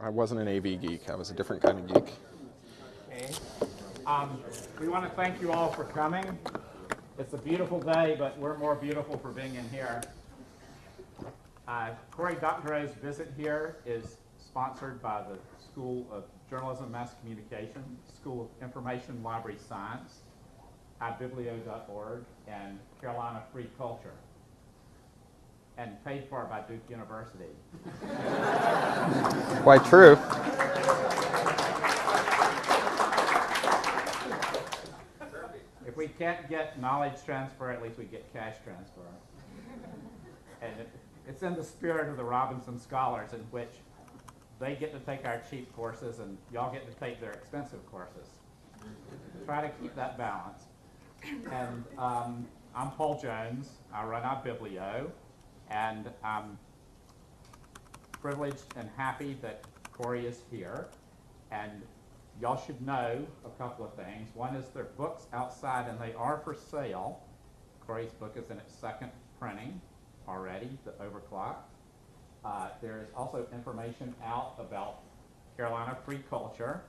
I wasn't an AV geek. I was a different kind of geek. Okay. We want to thank you all for coming. It's a beautiful day, but we're more beautiful for being in here. Cory Doctorow's visit here is sponsored by the School of Journalism and Mass Communication, School of Information Library Science, iBiblio.org, and Carolina Free Culture, and paid for by Duke University. Quite true. If we can't get knowledge transfer, at least we get cash transfer. And it's in the spirit of the Robinson Scholars, in which they get to take our cheap courses and y'all get to take their expensive courses. Try to keep that balance. And I'm Paul Jones. I run iBiblio, and I'm privileged and happy that Cory is here. And y'all should know a couple of things. One is there are books outside, and they are for sale. Cory's book is in its second printing already, The Overclock. There is also information out about Carolina Free Culture,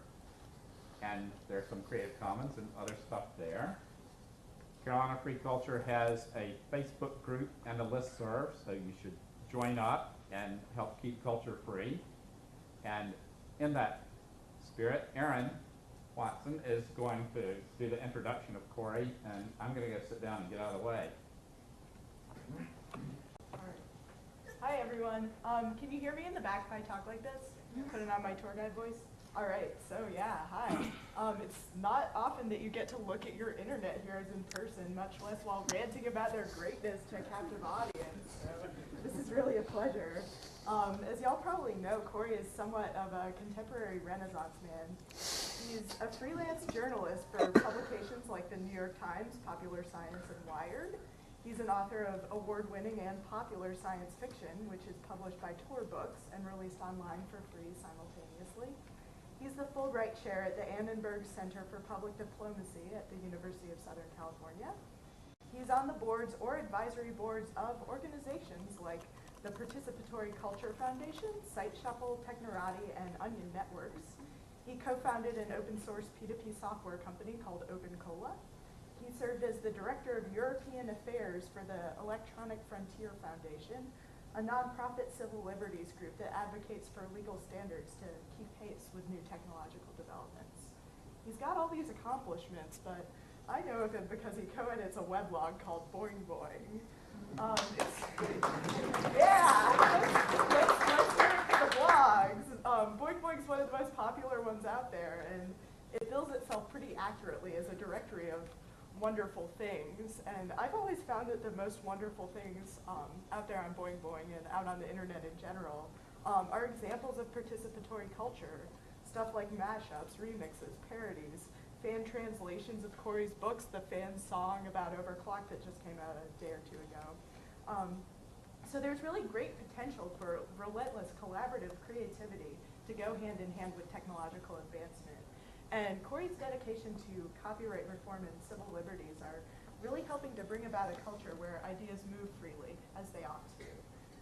and there's some Creative Commons and other stuff there. Carolina Free Culture has a Facebook group and a listserv, so you should join up and help keep culture free. And in that spirit, Aaron Watson is going to do the introduction of Cory, and I'm going to go sit down and get out of the way. Hi everyone. Can you hear me in the back if I talk like this? Putting on my tour guide voice? All right, so yeah, hi. It's not often that you get to look at your internet heroes in person, much less while ranting about their greatness to a captive audience. So this is really a pleasure. As y'all probably know, Cory is somewhat of a contemporary Renaissance man. He's a freelance journalist for publications like the New York Times, Popular Science, and Wired. He's an author of award-winning and popular science fiction, which is published by Tor Books and released online for free simultaneously. He's the Fulbright Chair at the Annenberg Center for Public Diplomacy at the University of Southern California. He's on the boards or advisory boards of organizations like the Participatory Culture Foundation, Site Shuffle, Technorati, and Onion Networks. He co-founded an open-source P2P software company called OpenCola. He served as the Director of European Affairs for the Electronic Frontier Foundation, a nonprofit civil liberties group that advocates for legal standards to keep pace with new technological developments. He's got all these accomplishments, but I know of him because he co-edits a weblog called Boing Boing. Let's start with the blogs. Boing Boing's one of the most popular ones out there, and it bills itself pretty accurately as a directory of wonderful things, and I've always found that the most wonderful things out there on Boing Boing and out on the internet in general are examples of participatory culture, stuff like mashups, remixes, parodies, fan translations of Cory's books, the fan song about Overclock that just came out a day or two ago. So there's really great potential for relentless collaborative creativity to go hand in hand with technological advancement. And Cory's dedication to copyright reform and civil liberties are really helping to bring about a culture where ideas move freely, as they ought to.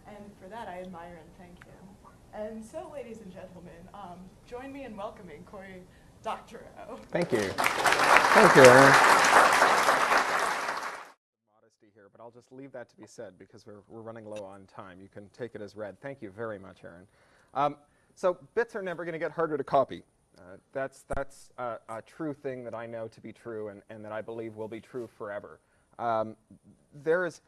And for that, I admire and thank him. And so, ladies and gentlemen, join me in welcoming Cory Doctorow. Thank you. Thank you, Aaron. Modesty here, but I'll just leave that to be said because we're running low on time. You can take it as read. Thank you very much, Aaron. So bits are never going to get harder to copy. That's a true thing that I know to be true and that I believe will be true forever. There is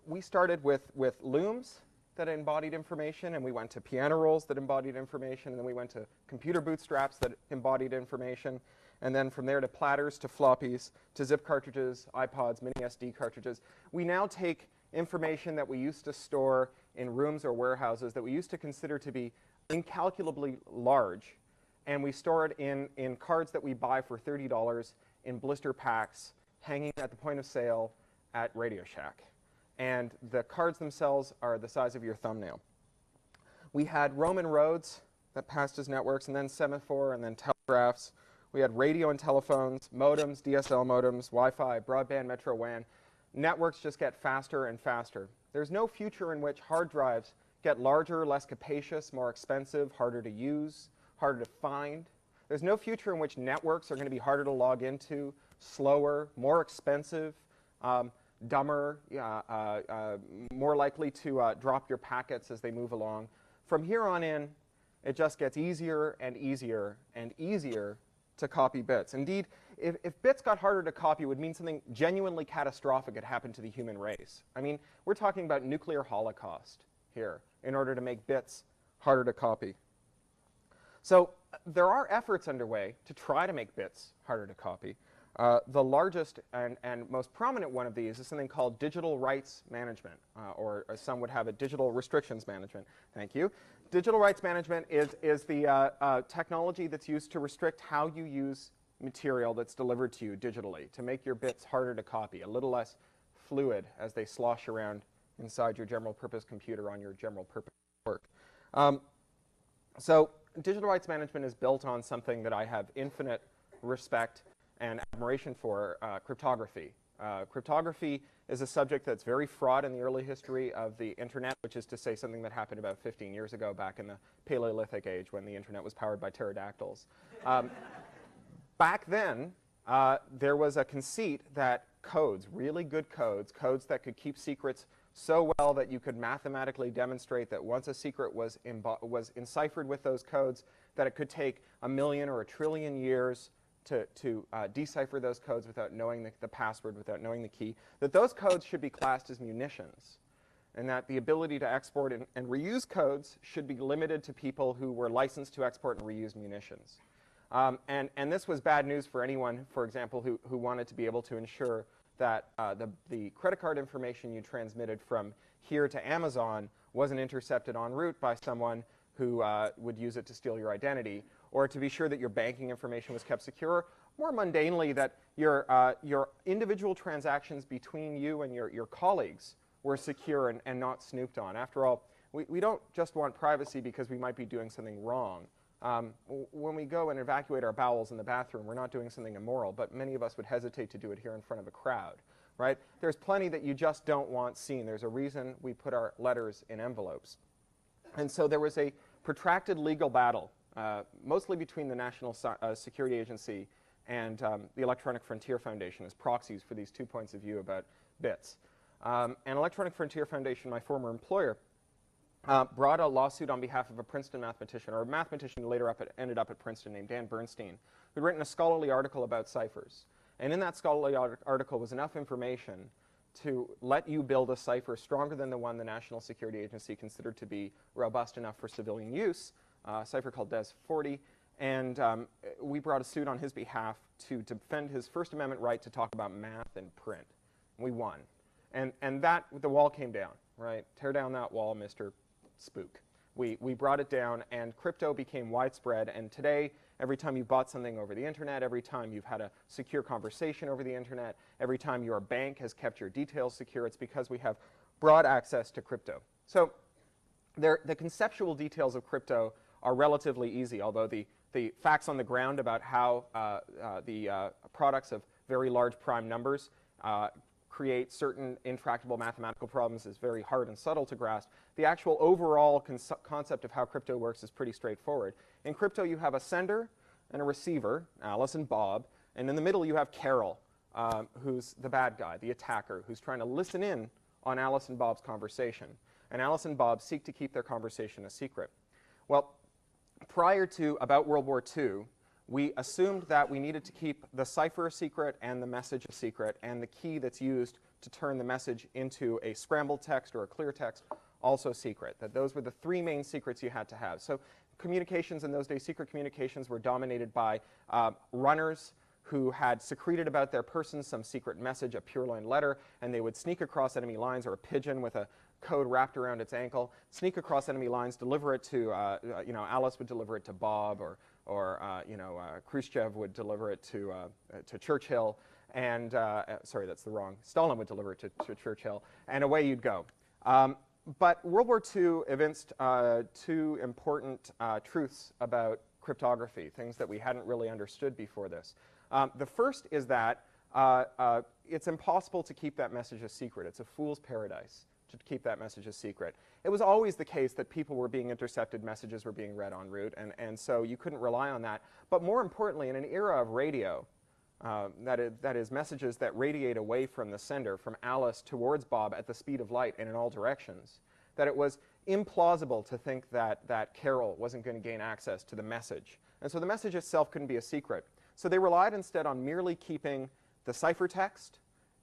we started with looms that embodied information, and we went to piano rolls that embodied information, and then we went to computer bootstraps that embodied information, and then from there to platters, to floppies, to zip cartridges, iPods, mini SD cartridges. We now take information that we used to store in rooms or warehouses that we used to consider to be incalculably large, and we store it in cards that we buy for $30 in blister packs hanging at the point of sale at Radio Shack. And the cards themselves are the size of your thumbnail. We had Roman roads that passed as networks, and then semaphore, and then telegraphs. We had radio and telephones, modems, DSL modems, Wi-Fi, broadband, Metro WAN. Networks just get faster and faster. There's no future in which hard drives get larger, less capacious, more expensive, harder to use, harder to find. There's no future in which networks are going to be harder to log into, slower, more expensive, dumber, more likely to drop your packets as they move along. From here on in, it just gets easier and easier and easier to copy bits. Indeed, if bits got harder to copy, it would mean something genuinely catastrophic had happened to the human race. I mean, we're talking about nuclear holocaust here in order to make bits harder to copy. So there are efforts underway to try to make bits harder to copy. The largest and most prominent one of these is something called digital rights management, or as some would have it, digital restrictions management. Thank you. Digital rights management is the technology that's used to restrict how you use material that's delivered to you digitally, to make your bits harder to copy, a little less fluid as they slosh around inside your general purpose computer on your general purpose work. So digital rights management is built on something that I have infinite respect and admiration for, cryptography. Cryptography is a subject that's very fraught in the early history of the internet, which is to say something that happened about 15 years ago back in the Paleolithic age when the internet was powered by pterodactyls. Back then, there was a conceit that codes, really good codes, codes that could keep secrets so well that you could mathematically demonstrate that once a secret was enciphered with those codes, that it could take 1 million or 1 trillion years to decipher those codes without knowing the password, without knowing the key, that those codes should be classed as munitions, and that the ability to export and reuse codes should be limited to people who were licensed to export and reuse munitions. And this was bad news for anyone, for example, who wanted to be able to ensure that the credit card information you transmitted from here to Amazon wasn't intercepted en route by someone who would use it to steal your identity, or to be sure that your banking information was kept secure, more mundanely that your individual transactions between you and your colleagues were secure and not snooped on. After all, we don't just want privacy because we might be doing something wrong. When we go and evacuate our bowels in the bathroom, we're not doing something immoral, but many of us would hesitate to do it here in front of a crowd, right? There's plenty that you just don't want seen. There's a reason we put our letters in envelopes. And so there was a protracted legal battle, mostly between the National Security Agency and the Electronic Frontier Foundation as proxies for these two points of view about bits. And Electronic Frontier Foundation, my former employer, brought a lawsuit on behalf of a Princeton mathematician, or a mathematician who later ended up at Princeton named Dan Bernstein, who'd written a scholarly article about ciphers. And in that scholarly article was enough information to let you build a cipher stronger than the one the National Security Agency considered to be robust enough for civilian use, a cipher called DES-40. And we brought a suit on his behalf to defend his First Amendment right to talk about math and print. We won. And the wall came down, right? Tear down that wall, Mr. Spook. We brought it down, and crypto became widespread. And today, every time you bought something over the internet, every time you've had a secure conversation over the internet, every time your bank has kept your details secure, it's because we have broad access to crypto. So the conceptual details of crypto are relatively easy, although the facts on the ground about how the products of very large prime numbers create certain intractable mathematical problems is very hard and subtle to grasp. The actual overall concept of how crypto works is pretty straightforward. In crypto, you have a sender and a receiver, Alice and Bob, and in the middle you have Carol, who's the bad guy, the attacker, who's trying to listen in on Alice and Bob's conversation. And Alice and Bob seek to keep their conversation a secret. Well, prior to about World War II, we assumed that we needed to keep the cipher a secret and the message a secret, and the key that's used to turn the message into a scrambled text or a clear text also secret. That those were the three main secrets you had to have. So communications in those days, secret communications, were dominated by runners who had secreted about their person some secret message, a pure-line letter, and they would sneak across enemy lines, or a pigeon with a code wrapped around its ankle, sneak across enemy lines, deliver it to, Alice would deliver it to Bob, or Khrushchev would deliver it to Churchill, and sorry, that's the wrong. Stalin would deliver it to Churchill, and away you'd go. But World War II evinced two important truths about cryptography, things that we hadn't really understood before this. The first is that it's impossible to keep that message a secret. It's a fool's paradise to keep that message a secret. It was always the case that people were being intercepted, messages were being read en route, and so you couldn't rely on that. But more importantly, in an era of radio, that is messages that radiate away from the sender, from Alice towards Bob at the speed of light and in all directions, that it was implausible to think that Carol wasn't going to gain access to the message. And so the message itself couldn't be a secret. So they relied instead on merely keeping the ciphertext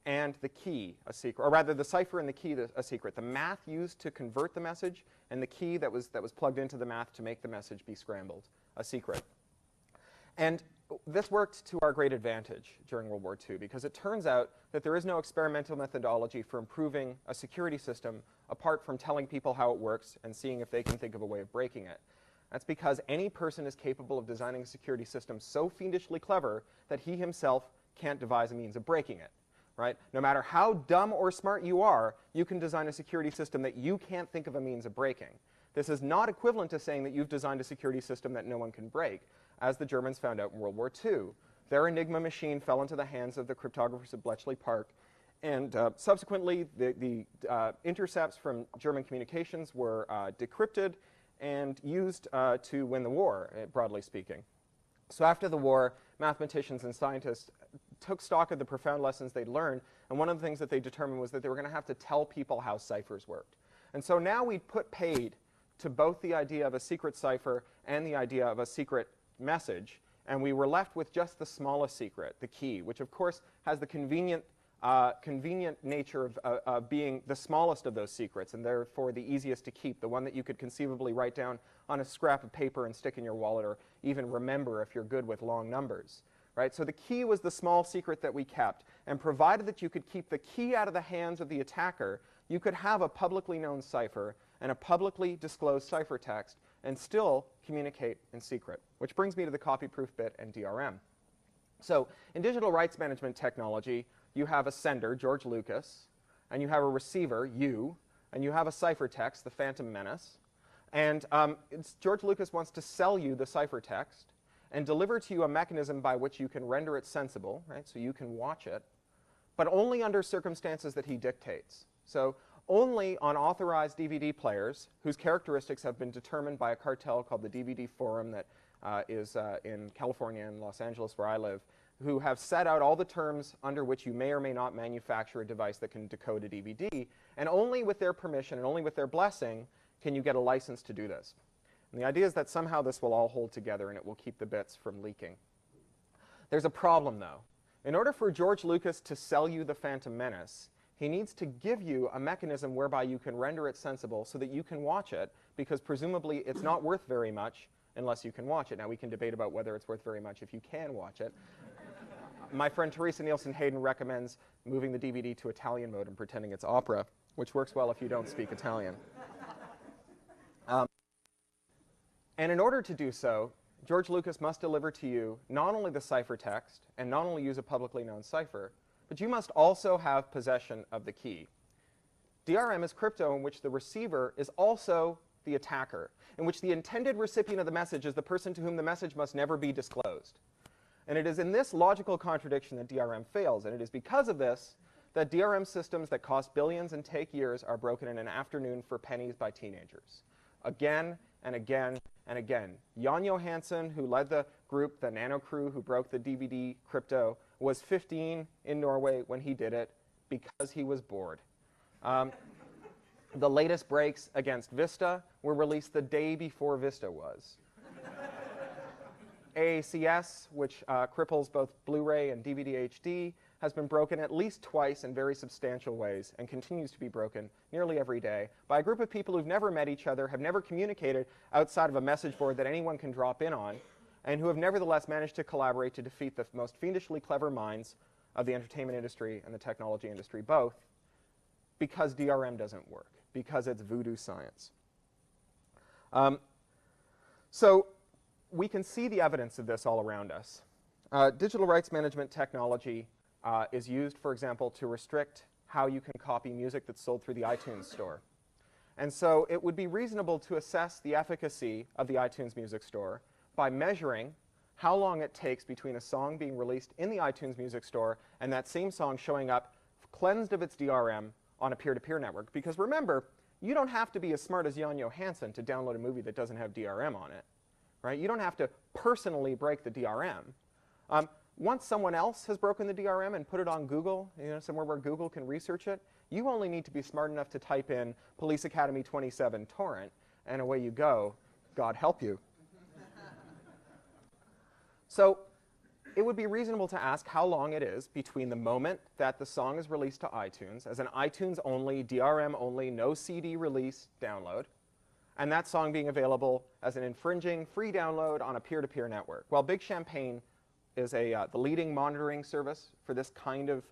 and the key a secret, or rather the cipher and the key a secret. The math used to convert the message and the key that was plugged into the math to make the message be scrambled a secret. And this worked to our great advantage during World War II, because it turns out that there is no experimental methodology for improving a security system apart from telling people how it works and seeing if they can think of a way of breaking it. That's because any person is capable of designing a security system so fiendishly clever that he himself can't devise a means of breaking it. Right? No matter how dumb or smart you are, you can design a security system that you can't think of a means of breaking. This is not equivalent to saying that you've designed a security system that no one can break, as the Germans found out in World War II. Their Enigma machine fell into the hands of the cryptographers at Bletchley Park, and subsequently the intercepts from German communications were decrypted and used to win the war, broadly speaking. So after the war, mathematicians and scientists took stock of the profound lessons they'd learned, and one of the things that they determined was that they were going to have to tell people how ciphers worked. And so now we put paid to both the idea of a secret cipher and the idea of a secret message, and we were left with just the smallest secret, the key, which of course has the convenient nature of being the smallest of those secrets, and therefore the easiest to keep, the one that you could conceivably write down on a scrap of paper and stick in your wallet, or even remember if you're good with long numbers. Right? So the key was the small secret that we kept, and provided that you could keep the key out of the hands of the attacker, you could have a publicly known cipher and a publicly disclosed ciphertext and still communicate in secret. Which brings me to the copy-proof bit and DRM. So in digital rights management technology, you have a sender, George Lucas, and you have a receiver, you, and you have a ciphertext, the Phantom Menace. And George Lucas wants to sell you the ciphertext and deliver to you a mechanism by which you can render it sensible, right? So you can watch it, but only under circumstances that he dictates. So only on authorized DVD players whose characteristics have been determined by a cartel called the DVD Forum that is in California and Los Angeles, where I live, who have set out all the terms under which you may or may not manufacture a device that can decode a DVD, and only with their permission and only with their blessing can you get a license to do this. And the idea is that somehow this will all hold together and it will keep the bits from leaking. There's a problem, though. In order for George Lucas to sell you the Phantom Menace, he needs to give you a mechanism whereby you can render it sensible so that you can watch it, because presumably it's not worth very much unless you can watch it. Now, we can debate about whether it's worth very much if you can watch it. My friend Teresa Nielsen Hayden recommends moving the DVD to Italian mode and pretending it's opera, which works well if you don't speak Italian. And in order to do so, George Lucas must deliver to you not only the ciphertext and not only use a publicly known cipher, but you must also have possession of the key. DRM is crypto in which the receiver is also the attacker, in which the intended recipient of the message is the person to whom the message must never be disclosed. And it is in this logical contradiction that DRM fails, and it is because of this that DRM systems that cost billions and take years are broken in an afternoon for pennies by teenagers. Again and again and again. Jan Johansson, who led the group, the Nano Crew, who broke the DVD crypto, was 15 in Norway when he did it because he was bored. The latest breaks against Vista were released the day before Vista was. AACS, which cripples both Blu-ray and DVD HD, has been broken at least twice in very substantial ways and continues to be broken nearly every day by a group of people who've never met each other, have never communicated outside of a message board that anyone can drop in on, and who have nevertheless managed to collaborate to defeat the most fiendishly clever minds of the entertainment industry and the technology industry both, because DRM doesn't work, because it's voodoo science. So we can see the evidence of this all around us. Digital rights management technology is used, for example, to restrict how you can copy music that's sold through the iTunes store. And so it would be reasonable to assess the efficacy of the iTunes Music Store by measuring how long it takes between a song being released in the iTunes Music Store and that same song showing up cleansed of its DRM on a peer-to-peer network. Because remember, you don't have to be as smart as Jan Johansson to download a movie that doesn't have DRM on it. Right? You don't have to personally break the DRM. Once someone else has broken the DRM and put it on Google, somewhere where Google can research it, you only need to be smart enough to type in Police Academy 27 torrent, and away you go. God help you. So it would be reasonable to ask how long it is between the moment that the song is released to iTunes as an iTunes-only, DRM-only, no CD release download, and that song being available as an infringing free download on a peer-to-peer network. Well, Big Champagne is the leading monitoring service for this kind of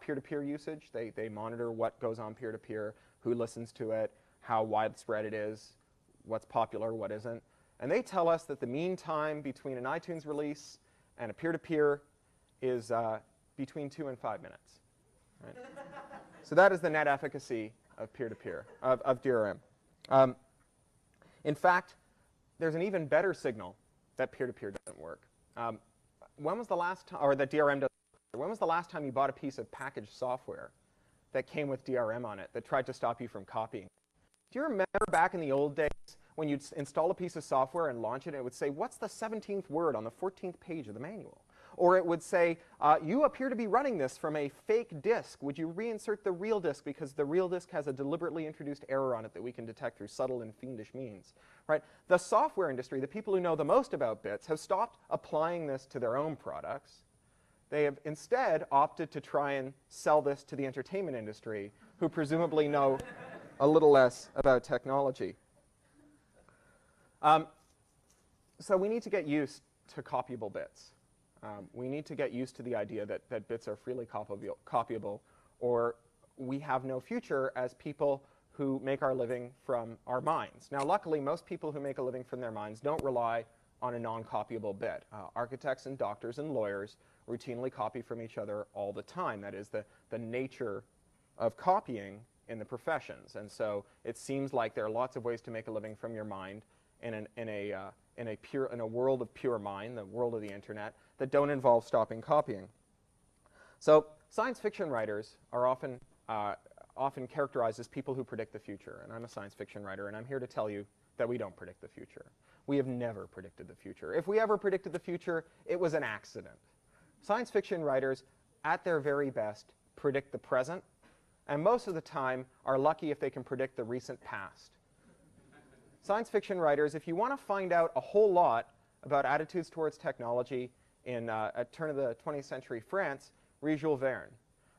peer-to-peer usage. They monitor what goes on peer-to-peer, who listens to it, how widespread it is, what's popular, what isn't. And they tell us that the mean time between an iTunes release and a peer-to-peer is between 2 and 5 minutes. Right? So that is the net efficacy of peer-to-peer, of DRM. In fact, there's an even better signal that peer-to-peer doesn't work. When was the last time, or that DRM doesn't work? When was the last time you bought a piece of packaged software that came with DRM on it that tried to stop you from copying? Do you remember back in the old days when you'd install a piece of software and launch it, and it would say, what's the 17th word on the 14th page of the manual? Or it would say, you appear to be running this from a fake disk. Would you reinsert the real disk because the real disk has a deliberately introduced error on it that we can detect through subtle and fiendish means? Right? The software industry, the people who know the most about bits, have stopped applying this to their own products. They have instead opted to try and sell this to the entertainment industry, who presumably know a little less about technology. So we need to get used to copyable bits. We need to get used to the idea that bits are freely copyable, or we have no future as people who make our living from our minds. Now, luckily, most people who make a living from their minds don't rely on a non-copyable bit. Architects and doctors and lawyers routinely copy from each other all the time. That is the nature of copying in the professions. And so it seems like there are lots of ways to make a living from your mind in a world of pure mind, the world of the internet, that don't involve stopping copying. So science fiction writers are often characterized as people who predict the future. And I'm a science fiction writer, and I'm here to tell you that we don't predict the future. We have never predicted the future. If we ever predicted the future, it was an accident. Science fiction writers, at their very best, predict the present, and most of the time are lucky if they can predict the recent past. Science fiction writers, if you want to find out a whole lot about attitudes towards technology at turn of the 20th century France, read Jules Verne.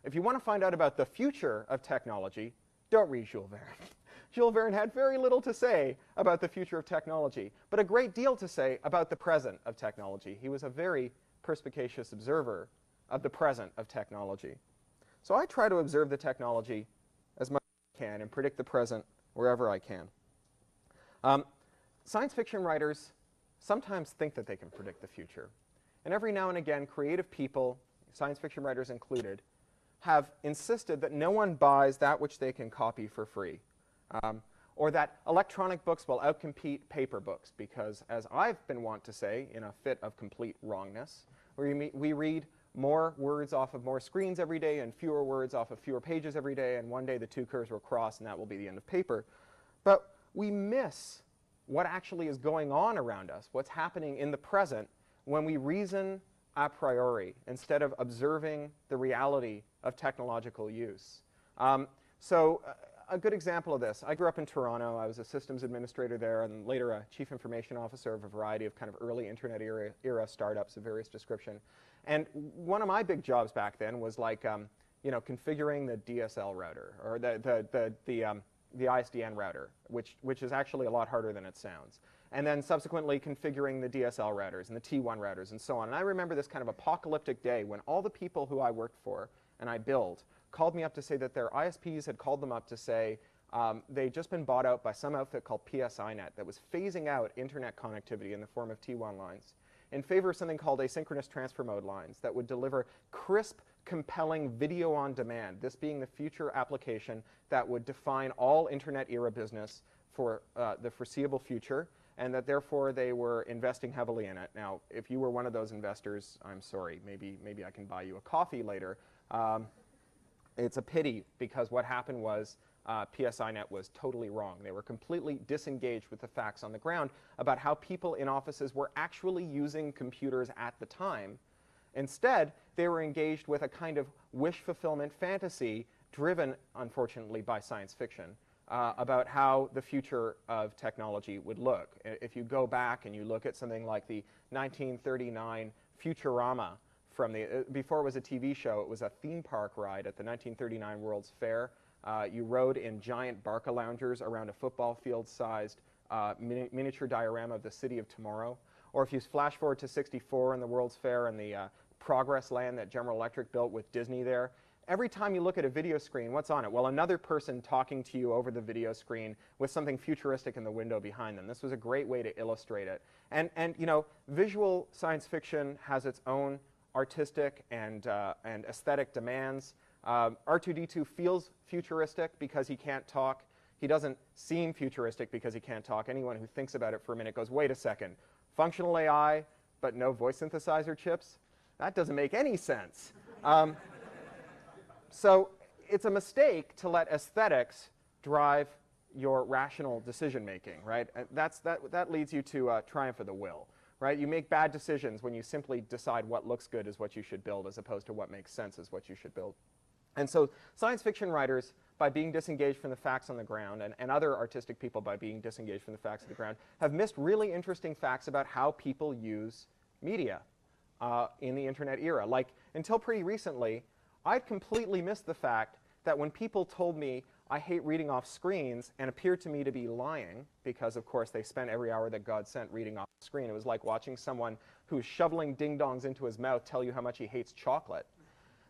If you want to find out about the future of technology, don't read Jules Verne. Jules Verne had very little to say about the future of technology, but a great deal to say about the present of technology. He was a very perspicacious observer of the present of technology. So I try to observe the technology as much as I can and predict the present wherever I can. Science fiction writers sometimes think that they can predict the future. And every now and again, creative people, science fiction writers included, have insisted that no one buys that which they can copy for free. Or that electronic books will outcompete paper books because, as I've been wont to say in a fit of complete wrongness, we read more words off of more screens every day and fewer words off of fewer pages every day, and one day the two curves will cross and that will be the end of paper. But we miss what actually is going on around us, what's happening in the present, when we reason a priori instead of observing the reality of technological use. A good example of this, I grew up in Toronto. I was a systems administrator there and later a chief information officer of a variety of kind of early internet era startups of various description. And one of my big jobs back then was like, configuring the DSL router or the ISDN router, which is actually a lot harder than it sounds. And then subsequently configuring the DSL routers and the T1 routers and so on. And I remember this kind of apocalyptic day when all the people who I worked for and I billed called me up to say that their ISPs had called them up to say they'd just been bought out by some outfit called PSINet that was phasing out internet connectivity in the form of T1 lines in favor of something called asynchronous transfer mode lines that would deliver crisp, compelling video on demand, this being the future application that would define all internet era business for the foreseeable future, and that therefore they were investing heavily in it. Now, if you were one of those investors, I'm sorry, maybe I can buy you a coffee later. It's a pity, because what happened was PSINet was totally wrong. They were completely disengaged with the facts on the ground about how people in offices were actually using computers at the time. Instead, they were engaged with a kind of wish fulfillment fantasy driven, unfortunately, by science fiction about how the future of technology would look. If you go back and you look at something like the 1939 Futurama, from the, before it was a TV show, it was a theme park ride at the 1939 World's Fair. You rode in giant Barca loungers around a football field-sized miniature diorama of the city of tomorrow. Or if you flash forward to '64 in the World's Fair and the Progress Land that General Electric built with Disney there, every time you look at a video screen, what's on it? Well, another person talking to you over the video screen with something futuristic in the window behind them. This was a great way to illustrate it. And you know, visual science fiction has its own artistic and aesthetic demands. R2-D2 feels futuristic because he can't talk. He doesn't seem futuristic because he can't talk. Anyone who thinks about it for a minute goes, wait a second, functional AI, but no voice synthesizer chips? That doesn't make any sense. So it's a mistake to let aesthetics drive your rational decision making, right? And that leads you to triumph of the will, right? You make bad decisions when you simply decide what looks good is what you should build, as opposed to what makes sense is what you should build. And so science fiction writers, by being disengaged from the facts on the ground, and other artistic people by being disengaged from the facts on the ground, have missed really interesting facts about how people use media in the internet era. Like, until pretty recently, I'd completely missed the fact that when people told me I hate reading off screens and appeared to me to be lying, because of course they spent every hour that God sent reading off the screen. It was like watching someone who's shoveling ding-dongs into his mouth tell you how much he hates chocolate.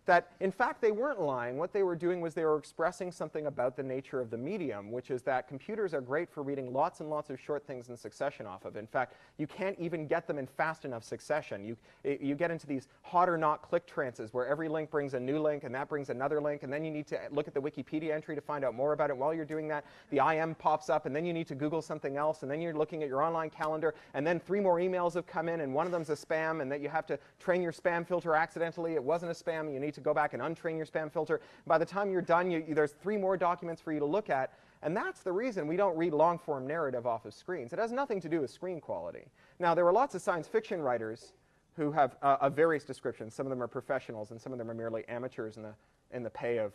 That, in fact, they weren't lying. What they were doing was they were expressing something about the nature of the medium, which is that computers are great for reading lots and lots of short things in succession off of. In fact, you can't even get them in fast enough succession. You get into these hot or not click trances where every link brings a new link, and that brings another link, and then you need to look at the Wikipedia entry to find out more about it. While you're doing that, the IM pops up, and then you need to Google something else, and then you're looking at your online calendar, and then 3 more emails have come in, and one of them's a spam, and that you have to train your spam filter accidentally. It wasn't a spam, and you need to go back and untrain your spam filter. By the time you're done, there's 3 more documents for you to look at. And that's the reason we don't read long-form narrative off of screens. It has nothing to do with screen quality. Now, there were lots of science fiction writers who have of various descriptions. Some of them are professionals, and some of them are merely amateurs in the pay of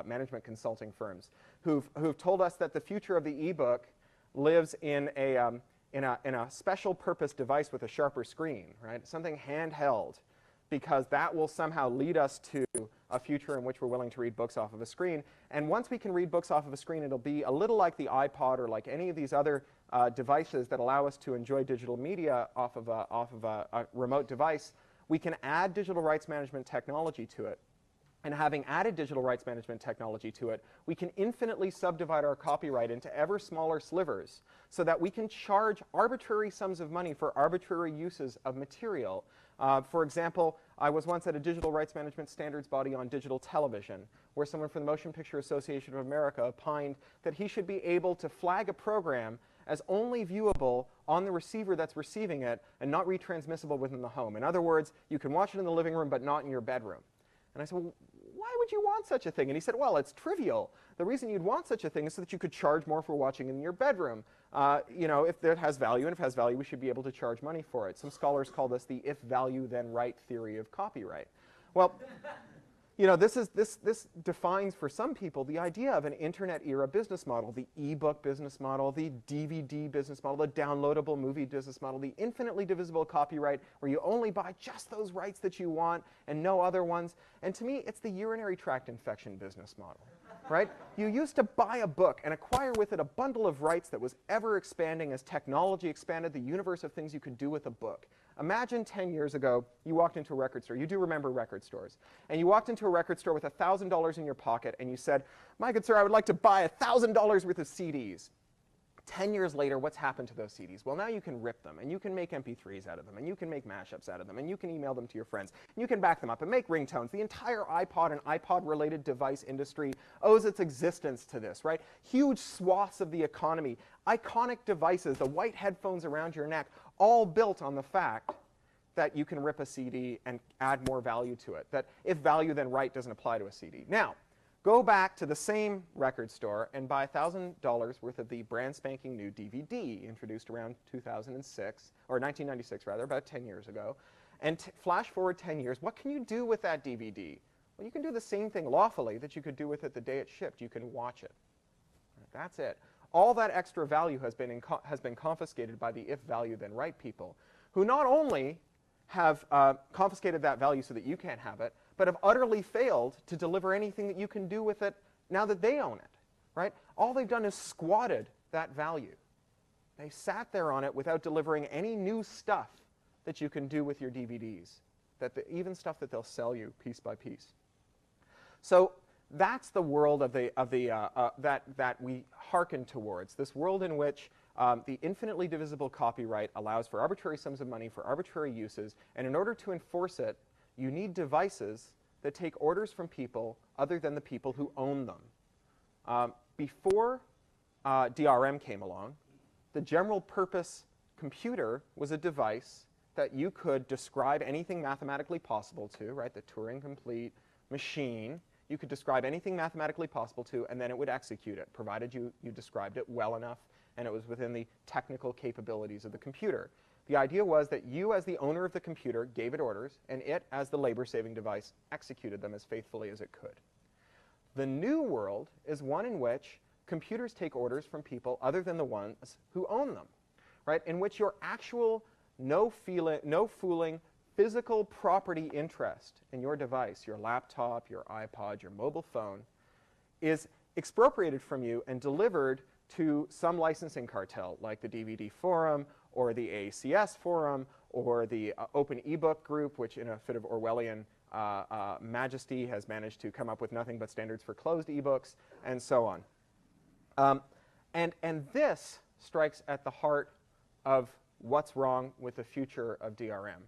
management consulting firms, who've told us that the future of the ebook lives in a special purpose device with a sharper screen, right? Something handheld, because that will somehow lead us to a future in which we're willing to read books off of a screen. And once we can read books off of a screen, it'll be a little like the iPod or like any of these other devices that allow us to enjoy digital media off of a remote device. We can add digital rights management technology to it. And having added digital rights management technology to it, we can infinitely subdivide our copyright into ever smaller slivers so that we can charge arbitrary sums of money for arbitrary uses of material. For example, I was once at a digital rights management standards body on digital television, where someone from the Motion Picture Association of America opined that he should be able to flag a program as only viewable on the receiver that's receiving it and not retransmissible within the home. In other words, you can watch it in the living room but not in your bedroom. And I said, well, why would you want such a thing? And he said, well, it's trivial. The reason you'd want such a thing is so that you could charge more for watching in your bedroom. You know, if it has value, and if it has value, we should be able to charge money for it. Some scholars call this the if value then right theory of copyright. Well, you know, this defines for some people the idea of an internet era business model, the ebook business model, the DVD business model, the downloadable movie business model, the infinitely divisible copyright where you only buy just those rights that you want and no other ones. And to me, it's the urinary tract infection business model, right? You used to buy a book and acquire with it a bundle of rights that was ever expanding as technology expanded the universe of things you could do with a book. Imagine 10 years ago, you walked into a record store. You do remember record stores. And you walked into a record store with $1,000 in your pocket, and you said, my good sir, I would like to buy $1,000 worth of CDs. 10 years later, what's happened to those CDs? Well, now you can rip them, and you can make MP3s out of them, and you can make mashups out of them, and you can email them to your friends, and you can back them up and make ringtones. The entire iPod and iPod-related device industry owes its existence to this, right? Huge swaths of the economy, iconic devices, the white headphones around your neck, all built on the fact that you can rip a CD and add more value to it. That if value then right doesn't apply to a CD. Now, go back to the same record store and buy $1,000 worth of the brand spanking new DVD introduced around 2006, or 1996 rather, about 10 years ago. And flash forward 10 years, what can you do with that DVD? Well, you can do the same thing lawfully that you could do with it the day it shipped. You can watch it. That's it. All that extra value has been confiscated by the if value then right people, who not only have confiscated that value so that you can't have it, but have utterly failed to deliver anything that you can do with it now that they own it, right? All they've done is squatted that value. They sat there on it without delivering any new stuff that you can do with your DVDs, even stuff that they'll sell you piece by piece. So that's the world that we hearken towards, this world in which the infinitely divisible copyright allows for arbitrary sums of money for arbitrary uses, and in order to enforce it, you need devices that take orders from people other than the people who own them. Before DRM came along, the general purpose computer was a device that you could describe anything mathematically possible to, right? The Turing complete machine. You could describe anything mathematically possible to, and then it would execute it, provided you described it well enough and it was within the technical capabilities of the computer. The idea was that you, as the owner of the computer, gave it orders, and it, as the labor-saving device, executed them as faithfully as it could. The new world is one in which computers take orders from people other than the ones who own them, right? In which your actual, no fooling, physical property interest in your device, your laptop, your iPod, your mobile phone, is expropriated from you and delivered to some licensing cartel, like the DVD Forum, or the AACS Forum, or the Open eBook Group, which in a fit of Orwellian majesty has managed to come up with nothing but standards for closed ebooks, and so on. And this strikes at the heart of what's wrong with the future of DRM.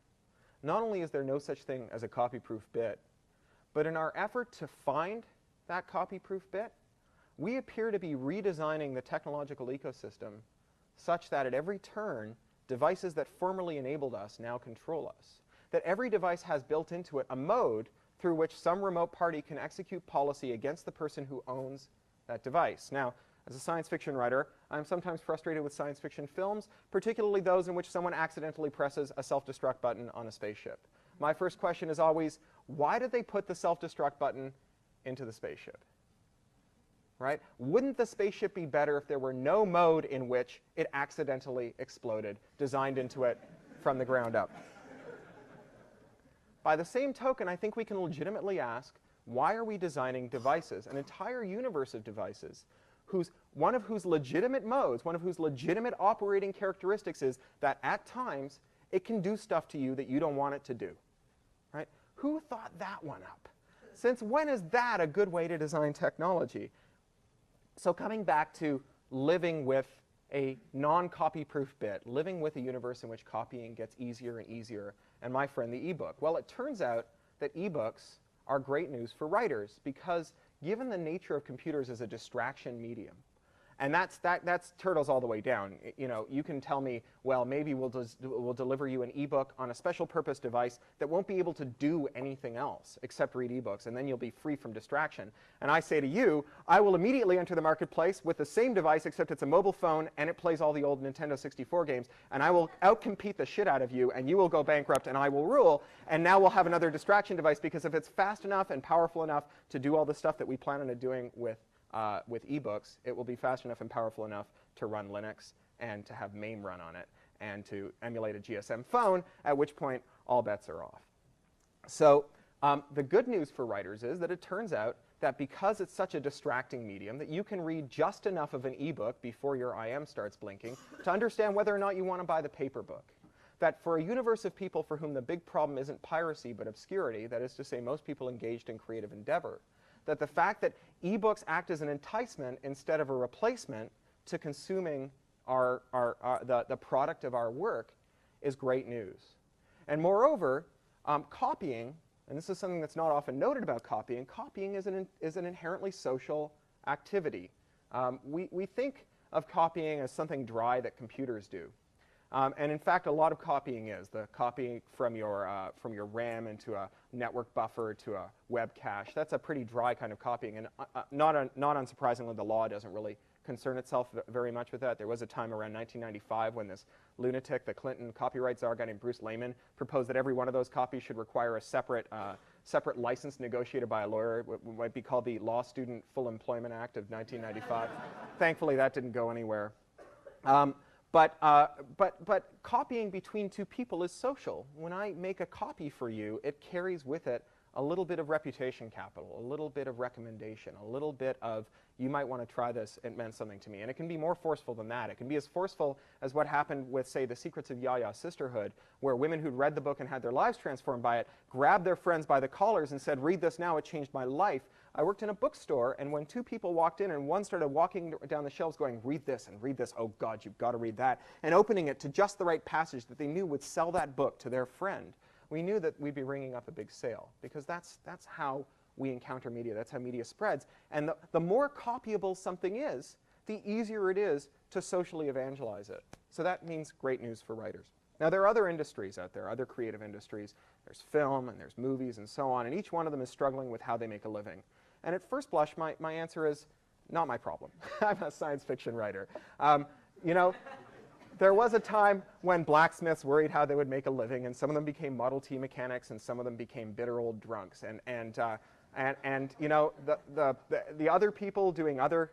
Not only is there no such thing as a copy-proof bit, but in our effort to find that copy-proof bit, we appear to be redesigning the technological ecosystem such that at every turn, devices that formerly enabled us now control us. That every device has built into it a mode through which some remote party can execute policy against the person who owns that device. Now, as a science fiction writer, I'm sometimes frustrated with science fiction films, particularly those in which someone accidentally presses a self-destruct button on a spaceship. My first question is always, why did they put the self-destruct button into the spaceship? Right? Wouldn't the spaceship be better if there were no mode in which it accidentally exploded, designed into it from the ground up? By the same token, I think we can legitimately ask, why are we designing devices, an entire universe of devices, one of whose legitimate modes, one of whose legitimate operating characteristics is that at times it can do stuff to you that you don't want it to do? Right? Who thought that one up? Since when is that a good way to design technology? So coming back to living with a non-copy-proof bit, living with a universe in which copying gets easier and easier, and my friend, the ebook. Well, it turns out that ebooks are great news for writers because given the nature of computers as a distraction medium, and that's turtles all the way down. You know, you can tell me, well, maybe we'll deliver you an ebook on a special purpose device that won't be able to do anything else except read ebooks, and then you'll be free from distraction. And I say to you, I will immediately enter the marketplace with the same device, except it's a mobile phone and it plays all the old Nintendo 64 games, and I will outcompete the shit out of you, and you will go bankrupt, and I will rule. And now we'll have another distraction device because if it's fast enough and powerful enough to do all the stuff that we plan on doing with ebooks, it will be fast enough and powerful enough to run Linux and to have MAME run on it and to emulate a GSM phone, at which point all bets are off. So the good news for writers is that it turns out that because it's such a distracting medium that you can read just enough of an ebook before your IM starts blinking to understand whether or not you want to buy the paper book. That for a universe of people for whom the big problem isn't piracy but obscurity, that is to say most people engaged in creative endeavor, that the fact that ebooks act as an enticement instead of a replacement to consuming the product of our work is great news. And moreover, copying, and this is something that's not often noted about copying, copying is an inherently social activity. We think of copying as something dry that computers do. And in fact, a lot of copying is the copying from your RAM into a network buffer to a web cache. That's a pretty dry kind of copying, and not unsurprisingly, the law doesn't really concern itself very much with that. There was a time around 1995 when this lunatic, the Clinton copyright czar guy named Bruce Lehman, proposed that every one of those copies should require a separate license negotiated by a lawyer. What might be called the Law Student Full Employment Act of 1995. Thankfully, that didn't go anywhere. But copying between two people is social. When I make a copy for you, it carries with it a little bit of reputation capital, a little bit of recommendation, a little bit of, you might want to try this, it meant something to me. And it can be more forceful than that. It can be as forceful as what happened with, say, The Secrets of Yaya Sisterhood, where women who'd read the book and had their lives transformed by it grabbed their friends by the collars and said, read this now, it changed my life. I worked in a bookstore, and when two people walked in and one started walking down the shelves going, read this and read this, oh God, you've got to read that, and opening it to just the right passage that they knew would sell that book to their friend, we knew that we'd be ringing up a big sale, because that's how we encounter media. That's how media spreads. And the more copyable something is, the easier it is to socially evangelize it. So that means great news for writers. Now, there are other industries out there, other creative industries. There's film, and there's movies, and so on, and each one of them is struggling with how they make a living. And at first blush, my answer is not my problem. I'm a science fiction writer. You know, there was a time when blacksmiths worried how they would make a living, and some of them became Model T mechanics, and some of them became bitter old drunks. And you know, the other people doing other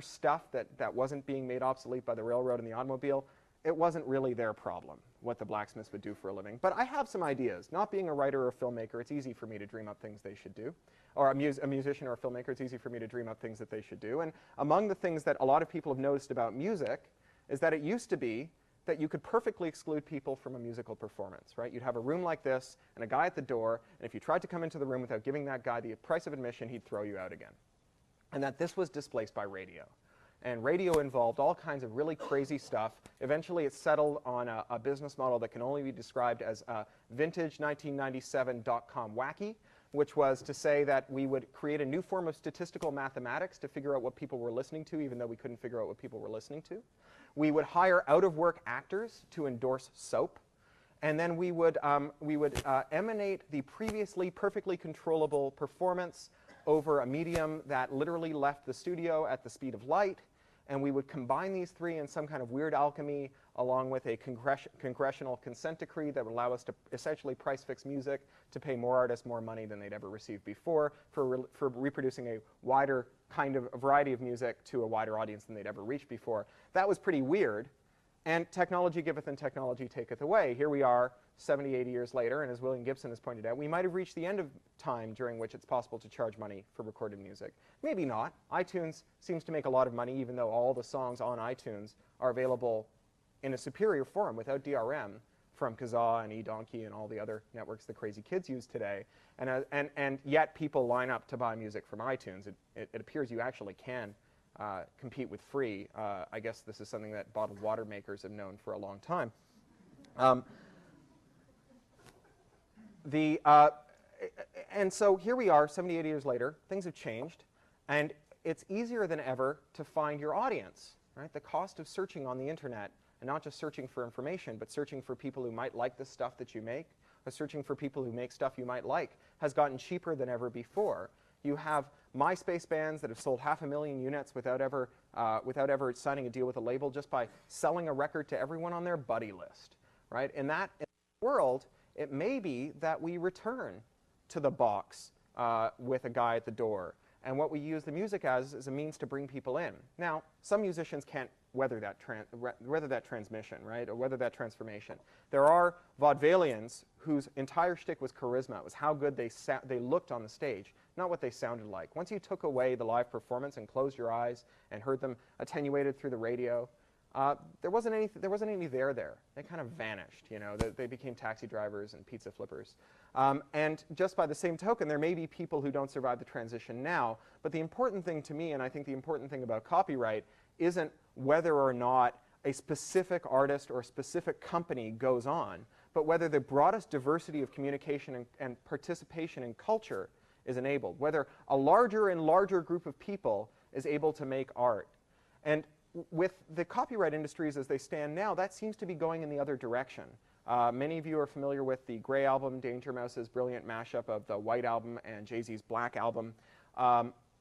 stuff that wasn't being made obsolete by the railroad and the automobile, it wasn't really their problem what the blacksmiths would do for a living. But I have some ideas. Not being a writer or a filmmaker, it's easy for me to dream up things they should do. Or a musician or a filmmaker, it's easy for me to dream up things that they should do. And among the things that a lot of people have noticed about music is that it used to be that you could perfectly exclude people from a musical performance, right? You'd have a room like this and a guy at the door, and if you tried to come into the room without giving that guy the price of admission, he'd throw you out again. And that this was displaced by radio. And radio involved all kinds of really crazy stuff. Eventually, it settled on a business model that can only be described as vintage 1997 dot-com wacky, which was to say that we would create a new form of statistical mathematics to figure out what people were listening to, even though we couldn't figure out what people were listening to. We would hire out-of-work actors to endorse soap. And then we would emanate the previously perfectly controllable performance over a medium that literally left the studio at the speed of light. And we would combine these three in some kind of weird alchemy along with a congressional consent decree that would allow us to essentially price fix music to pay more artists more money than they'd ever received before for reproducing a wider kind of variety of music to a wider audience than they'd ever reached before. That was pretty weird. And technology giveth and technology taketh away. Here we are 70, 80 years later, and as William Gibson has pointed out, we might have reached the end of time during which it's possible to charge money for recorded music. Maybe not. iTunes seems to make a lot of money, even though all the songs on iTunes are available in a superior form without DRM from Kazaa and eDonkey and all the other networks the crazy kids use today. And yet people line up to buy music from iTunes. It appears you actually can compete with free. I guess this is something that bottled water makers have known for a long time. And so here we are, 70, 80 years later. Things have changed, and it's easier than ever to find your audience. Right? The cost of searching on the internet, and not just searching for information, but searching for people who might like the stuff that you make, or searching for people who make stuff you might like, has gotten cheaper than ever before. You have MySpace bands that have sold 500,000 units without ever signing a deal with a label, just by selling a record to everyone on their buddy list. Right? In that world, it may be that we return to the box with a guy at the door. And what we use the music as is a means to bring people in. Now, some musicians can't weather that transmission, right, or weather that transformation. There are vaudevillians whose entire shtick was charisma. It was how good they looked on the stage, not what they sounded like. Once you took away the live performance and closed your eyes and heard them attenuated through the radio, there wasn't any there. They kind of vanished. You know, they became taxi drivers and pizza flippers. And just by the same token, there may be people who don't survive the transition now. But the important thing to me, and I think the important thing about copyright, isn't whether or not a specific artist or a specific company goes on, but whether the broadest diversity of communication and participation in culture is enabled, whether a larger and larger group of people is able to make art. And with the copyright industries as they stand now, that seems to be going in the other direction. Many of you are familiar with the Grey album, Danger Mouse's brilliant mashup of the White album and Jay-Z's Black album.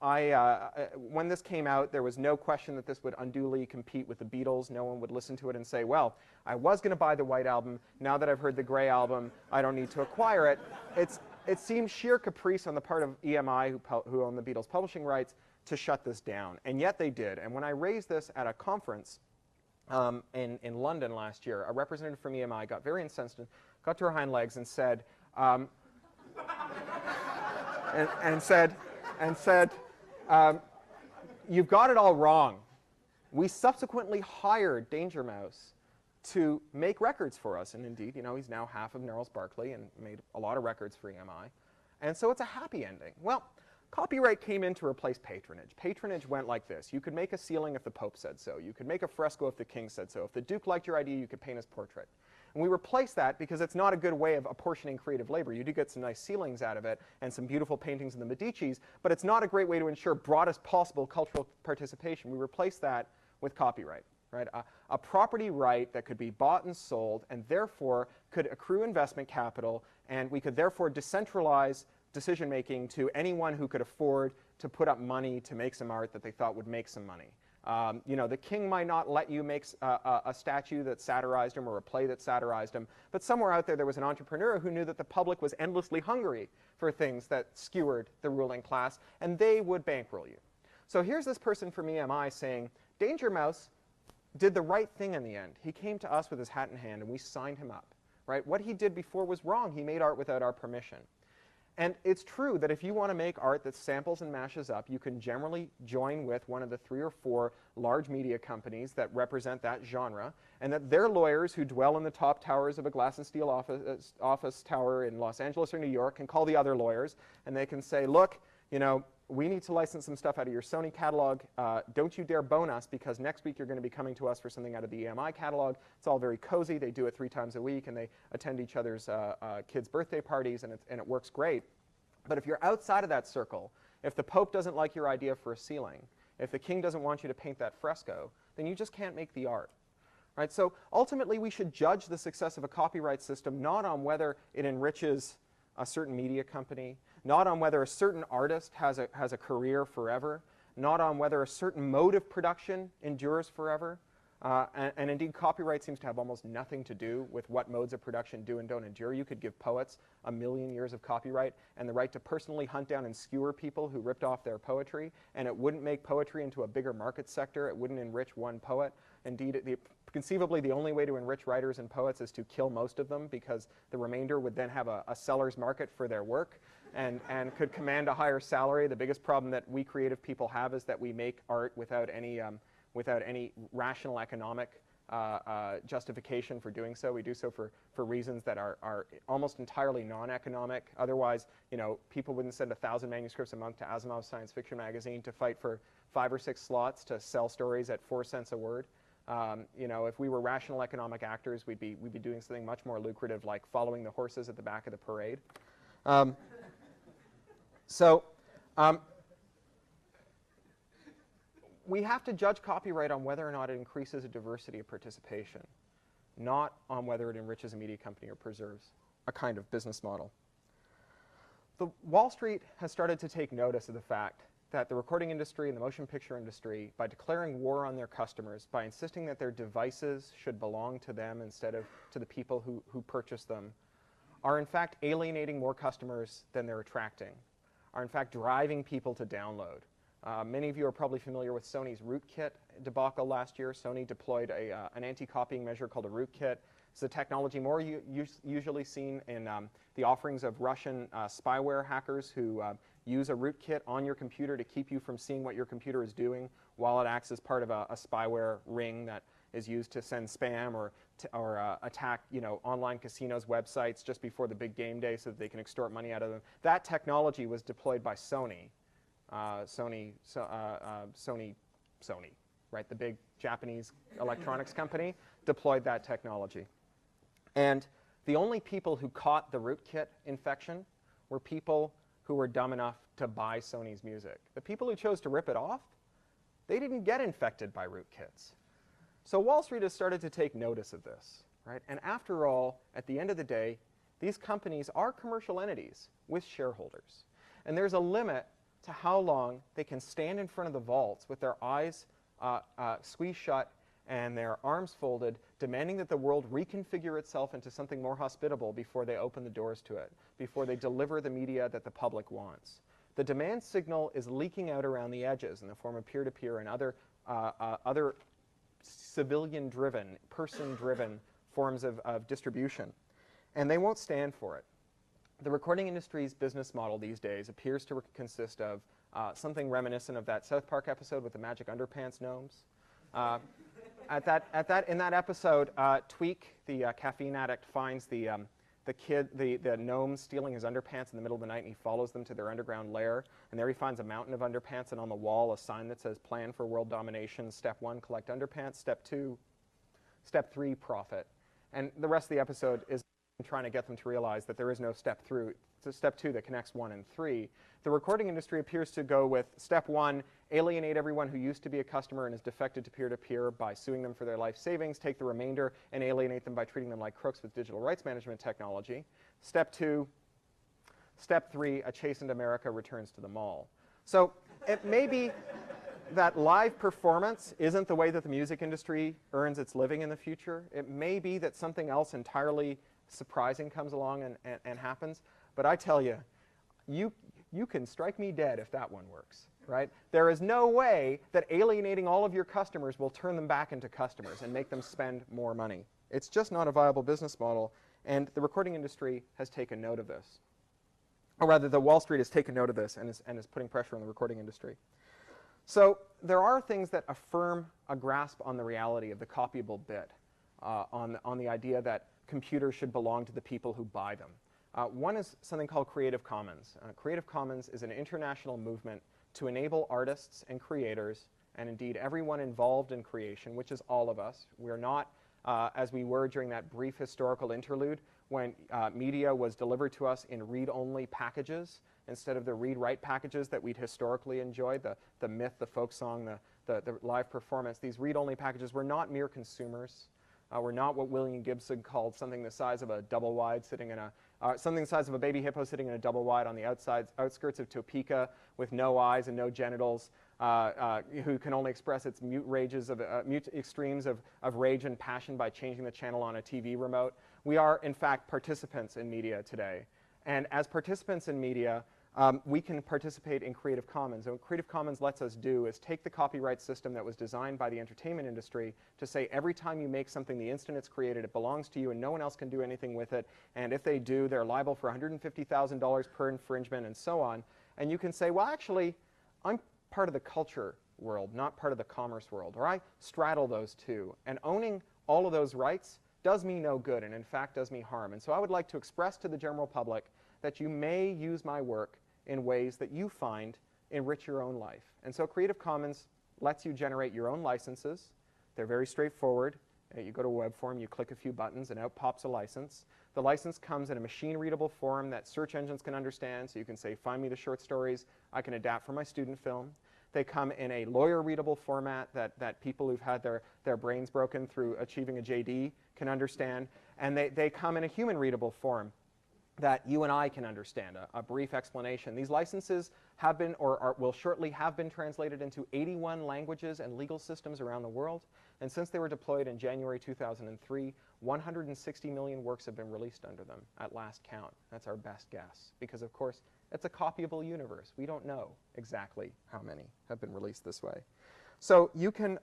When this came out, there was no question that this would unduly compete with the Beatles. No one would listen to it and say, well, I was going to buy the White album. Now that I've heard the Grey album, I don't need to acquire it. It seemed sheer caprice on the part of EMI, who own the Beatles' publishing rights, to shut this down. And yet they did. And when I raised this at a conference in London last year, a representative from EMI got very incensed and got to her hind legs and said, you've got it all wrong. We subsequently hired Danger Mouse to make records for us. And indeed, you know, he's now half of Gnarls Barkley and made a lot of records for EMI. And so it's a happy ending. Well, copyright came in to replace patronage. Patronage went like this. You could make a ceiling if the Pope said so. You could make a fresco if the king said so. If the Duke liked your idea, you could paint his portrait. And we replaced that because it's not a good way of apportioning creative labor. You do get some nice ceilings out of it and some beautiful paintings in the Medicis, but it's not a great way to ensure broadest possible cultural participation. We replaced that with copyright, right? A property right that could be bought and sold and therefore could accrue investment capital, and we could therefore decentralize decision-making to anyone who could afford to put up money to make some art that they thought would make some money. You know, the king might not let you make a statue that satirized him or a play that satirized him, but somewhere out there there was an entrepreneur who knew that the public was endlessly hungry for things that skewered the ruling class, and they would bankroll you. So here's this person from EMI saying, Danger Mouse did the right thing in the end. He came to us with his hat in hand, and we signed him up. Right? What he did before was wrong. He made art without our permission. And it's true that if you want to make art that samples and mashes up, you can generally join with one of the 3 or 4 large media companies that represent that genre, and that their lawyers who dwell in the top towers of a glass and steel office tower in Los Angeles or New York can call the other lawyers, and they can say, look, you know, we need to license some stuff out of your Sony catalog. Don't you dare bone us, because next week you're going to be coming to us for something out of the EMI catalog. It's all very cozy. They do it 3 times a week, and they attend each other's kids' birthday parties, and it works great. But if you're outside of that circle, if the Pope doesn't like your idea for a ceiling, if the king doesn't want you to paint that fresco, then you just can't make the art. Right? So ultimately, we should judge the success of a copyright system not on whether it enriches a certain media company, not on whether a certain artist has a career forever, not on whether a certain mode of production endures forever. And indeed, copyright seems to have almost nothing to do with what modes of production do and don't endure. You could give poets 1,000,000 years of copyright and the right to personally hunt down and skewer people who ripped off their poetry, and it wouldn't make poetry into a bigger market sector. It wouldn't enrich one poet. Indeed, conceivably, the only way to enrich writers and poets is to kill most of them, because the remainder would then have a seller's market for their work and could command a higher salary. The biggest problem that we creative people have is that we make art without any rational economic justification for doing so. We do so for reasons that are almost entirely non-economic. Otherwise, you know, people wouldn't send 1,000 manuscripts a month to Asimov's science fiction magazine to fight for 5 or 6 slots to sell stories at 4 cents a word. You know, if we were rational economic actors, we'd be doing something much more lucrative, like following the horses at the back of the parade. We have to judge copyright on whether or not it increases a diversity of participation, not on whether it enriches a media company or preserves a kind of business model. The Wall Street has started to take notice of the fact that the recording industry and the motion picture industry, by declaring war on their customers, by insisting that their devices should belong to them instead of to the people who purchase them, are in fact alienating more customers than they're attracting, are in fact driving people to download. Many of you are probably familiar with Sony's rootkit debacle last year. Sony deployed an anti-copying measure called a rootkit. It's a technology more usually seen in the offerings of Russian spyware hackers who use a rootkit on your computer to keep you from seeing what your computer is doing while it acts as part of a spyware ring that is used to send spam or attack, you know, online casinos' websites just before the big game day so that they can extort money out of them. That technology was deployed by Sony. Sony, right? The big Japanese electronics company deployed that technology. And the only people who caught the rootkit infection were people who were dumb enough to buy Sony's music. The people who chose to rip it off, They didn't get infected by rootkits. So Wall Street has started to take notice of this, right? And after all, at the end of the day, these companies are commercial entities with shareholders. And there's a limit to how long they can stand in front of the vaults with their eyes squeezed shut and their arms folded, demanding that the world reconfigure itself into something more hospitable before they open the doors to it, before they deliver the media that the public wants. The demand signal is leaking out around the edges in the form of peer-to-peer and other civilian-driven, person-driven forms of distribution. And they won't stand for it. The recording industry's business model these days appears to consist of something reminiscent of that South Park episode with the magic underpants gnomes. In that episode, Tweak, the caffeine addict, finds the gnome stealing his underpants in the middle of the night, and he follows them to their underground lair. And there he finds a mountain of underpants, and on the wall a sign that says, "Plan for world domination. Step 1, collect underpants. Step 3, profit." And the rest of the episode is trying to get them to realize that there is no step 2 that connects 1 and 3. The recording industry appears to go with step 1, alienate everyone who used to be a customer and is defected to peer-to-peer by suing them for their life savings, take the remainder and alienate them by treating them like crooks with digital rights management technology. Step 3, a chastened America returns to the mall. So it may be that live performance isn't the way that the music industry earns its living in the future. It may be that something else entirely surprising comes along and happens. But I tell you, you can strike me dead if that one works, right? There is no way that alienating all of your customers will turn them back into customers and make them spend more money. It's just not a viable business model, and the recording industry has taken note of this. Or rather, the Wall Street has taken note of this and is putting pressure on the recording industry. So there are things that affirm a grasp on the reality of the copyable bit, on the idea that computers should belong to the people who buy them. One is something called Creative Commons. Creative Commons is an international movement to enable artists and creators, and indeed everyone involved in creation, which is all of us. We're not, as we were during that brief historical interlude, when media was delivered to us in read-only packages instead of the read-write packages that we'd historically enjoyed, the myth, the folk song, the live performance. These read-only packages were not mere consumers. We're not what William Gibson called something the size of a double wide sitting in something the size of a baby hippo sitting in a double wide on the outskirts of Topeka with no eyes and no genitals, who can only express its mute extremes of rage and passion by changing the channel on a TV remote. We are, in fact, participants in media today. And as participants in media, we can participate in Creative Commons. And what Creative Commons lets us do is take the copyright system that was designed by the entertainment industry to say every time you make something the instant it's created, it belongs to you and no one else can do anything with it. And if they do, they're liable for $150,000 per infringement and so on. And you can say, well, actually, I'm part of the culture world, not part of the commerce world. Or I straddle those two. And owning all of those rights does me no good and, in fact, does me harm. And so I would like to express to the general public that you may use my work in ways that you find enrich your own life. And so Creative Commons lets you generate your own licenses. They're very straightforward. You go to a web form, you click a few buttons, and out pops a license. The license comes in a machine-readable form that search engines can understand, so you can say, find me the short stories I can adapt for my student film. They come in a lawyer-readable format that people who've had their brains broken through achieving a JD can understand. And they come in a human-readable form that you and I can understand, a brief explanation. These licenses have been, or will shortly have been, translated into 81 languages and legal systems around the world. And since they were deployed in January 2003, 160 million works have been released under them at last count. That's our best guess. Because, of course, it's a copyable universe. We don't know exactly how many have been released this way. So you can,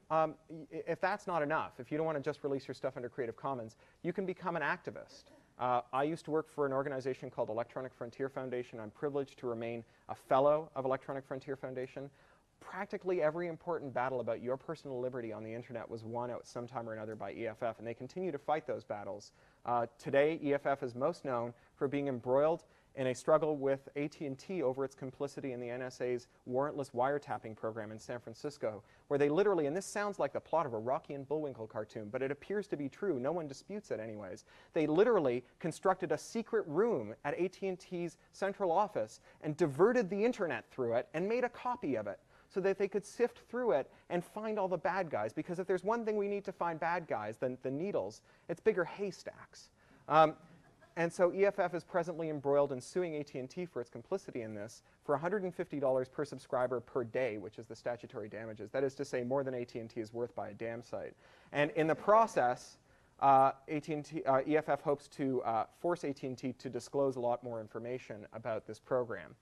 if that's not enough, if you don't want to just release your stuff under Creative Commons, you can become an activist. I used to work for an organization called Electronic Frontier Foundation. I'm privileged to remain a fellow of Electronic Frontier Foundation. Practically every important battle about your personal liberty on the internet was won at some time or another by EFF, and they continue to fight those battles. Today, EFF is most known for being embroiled in a struggle with AT&T over its complicity in the NSA's warrantless wiretapping program in San Francisco, where they literally, and this sounds like the plot of a Rocky and Bullwinkle cartoon, but it appears to be true. No one disputes it anyways. They literally constructed a secret room at AT&T's central office and diverted the internet through it and made a copy of it, so that they could sift through it and find all the bad guys. Because if there's one thing we need to find bad guys than the needles, it's bigger haystacks. And so EFF is presently embroiled in suing AT&T for its complicity in this for $150 per subscriber per day, which is the statutory damages. That is to say, more than AT&T is worth by a damn sight. And in the process, EFF hopes to force AT&T to disclose a lot more information about this program.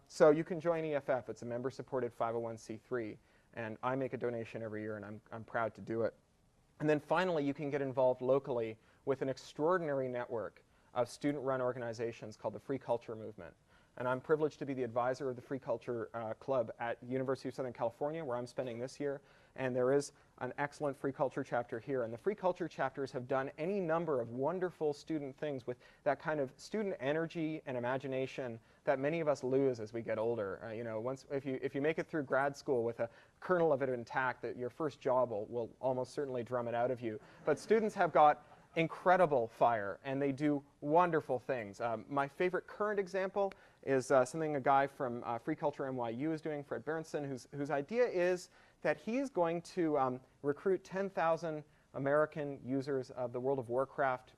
So you can join EFF. It's a member-supported 501c3. And I make a donation every year, and I'm proud to do it. And then finally, you can get involved locally with an extraordinary network of student-run organizations called the Free Culture Movement. And I'm privileged to be the advisor of the Free Culture Club at University of Southern California, where I'm spending this year. And there is an excellent Free Culture chapter here. And the Free Culture chapters have done any number of wonderful student things with that kind of student energy and imagination that many of us lose as we get older. You know, if you make it through grad school with a kernel of it intact, that your first job will almost certainly drum it out of you. But students have got incredible fire, and they do wonderful things. My favorite current example is something a guy from Free Culture NYU is doing, Fred Berenson, whose idea is that he's going to recruit 10,000 American users of the World of Warcraft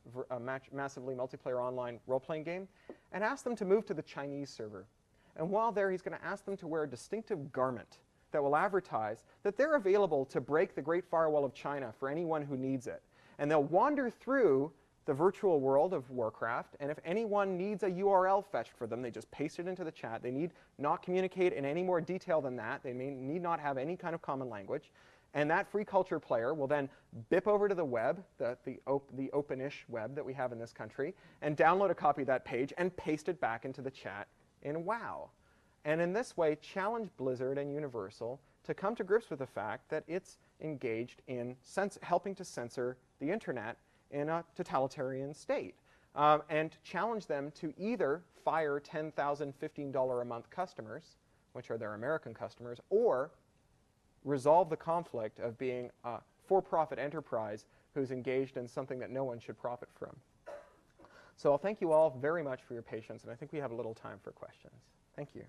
massively multiplayer online role-playing game and ask them to move to the Chinese server. And while there, he's going to ask them to wear a distinctive garment that will advertise that they're available to break the Great Firewall of China for anyone who needs it. And they'll wander through the virtual world of Warcraft, and if anyone needs a URL fetched for them, they just paste it into the chat. They need not communicate in any more detail than that. They need not have any kind of common language. And that Free Culture player will then bip over to the web, the open-ish web that we have in this country, and download a copy of that page and paste it back into the chat in WoW. And in this way, challenge Blizzard and Universal to come to grips with the fact that it's engaged in helping to censor the internet in a totalitarian state, and challenge them to either fire 10,000 $15 a month customers, which are their American customers, or resolve the conflict of being a for-profit enterprise who's engaged in something that no one should profit from. So I'll thank you all very much for your patience, and I think we have a little time for questions. Thank you.